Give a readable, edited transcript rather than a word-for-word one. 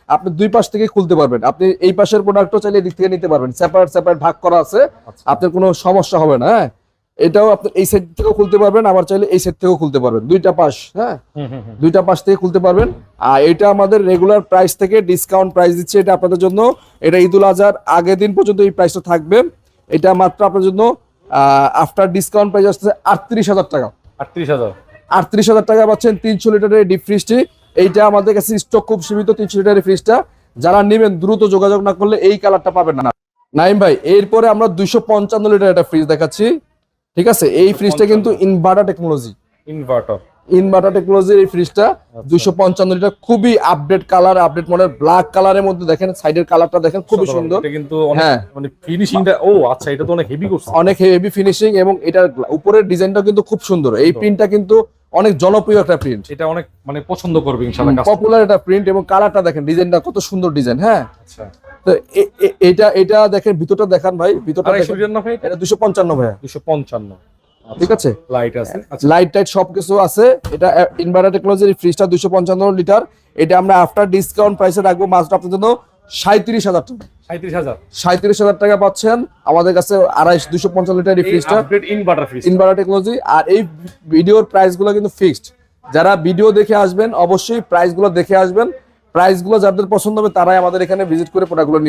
আপনি দুই পাশ থেকে খুলতে পারবেন। আপনি এই পাশের প্রোডাক্টও চাইলে এদিক থেকে নিতে পারবেন, সেপারেট সেপারেট ভাগ করা আছে, আপনার কোনো সমস্যা হবে না। হ্যাঁ, এটাও আপনি এই সাইড থেকেও খুলতে পারবেন, আবার চাইলে এই সাইড থেকেও খুলতে পারবেন, দুইটা পাশ। হ্যাঁ, দুইটা পাশ থেকে খুলতে পারবেন। আর এটা আমাদের রেগুলার প্রাইস থেকে ডিসকাউন্ট প্রাইস দিচ্ছে এটা আপনাদের জন্য। এটা ঈদুল আজহার আগের দিন পর্যন্ত এই প্রাইসটা থাকবে। এটা মাত্র আপনার জন্য আফটার ডিসকাউন্ট প্রাইস আসছে 38,000 টাকা। 38,000 38,000 টাকা পাচ্ছেন 300 লিটারের ডিপ ফ্রিজটি। এইটা আমাদের কাছে স্টক খুব সীমিত, 300 লিটারের ফ্রিজটা যারা নেবেন দ্রুত যোগাযোগ না করলে এই কালারটা পাবেন না। নাইম ভাই, এরপরে আমরা 255 লিটার একটা ফ্রিজ দেখাচ্ছি। ঠিক আছে, এই ফ্রিজটা কিন্তু ইনভার্টার টেকনোলজি, ইনভার্টার টেকনোলজির এই ফ্রিজটা 255 লিটার, খুবই update colour, update model, black কালারের মধ্যে দেখেন সাইডের কালারটা দেখেন খুবই সুন্দর। এটা কিন্তু অনেক মানে ফিনিশিংটা, ও আচ্ছা, এটা তো অনেক হেভি করছে, অনেক হেভি ফিনিশিং, এবং এটার উপরের ডিজাইনটা কিন্তু খুব সুন্দর। এই প্রিন্টটা কিন্তু অনেক জনপ্রিয় একটা প্রিন্ট, এটা অনেক মানে পছন্দ করবে ইনশাআল্লাহ, পপুলার একটা প্রিন্ট, এবং কালারটা দেখেন, ডিজাইনটা কত সুন্দর ডিজাইন। হ্যাঁ, আচ্ছা, তো এটা দেখেন, ভিতরটা দেখান ভাই, ভিতরটা দেখেন। এটা 255 ভাই, 255। ঠিক আছে, লাইট আছে, লাইট টাইট সবকিছু আছে। এটা ইনভার্টার টেকনোলজির ফ্রিজটা 255 লিটার। এটা আমরা আফটার ডিসকাউন্ট প্রাইসে রাখবো মাত্র আপনাদের জন্য 37,000 টাকা। 37,000 টাকা পাচ্ছেন আমাদের কাছে 250 লিটার এই ফ্রিজটা, ইনভার্টার টেকনোলজি। আর এই ভিডিওর প্রাইসগুলো কিন্তু ফিক্সড। যারা ভিডিও দেখে আসবেন অবশ্যই প্রাইসগুলো দেখে আসবেন। প্রাইসগুলো যাদের পছন্দ হবে তারাই আমাদের এখানে ভিজিট করে প্রোডাক্টগুলো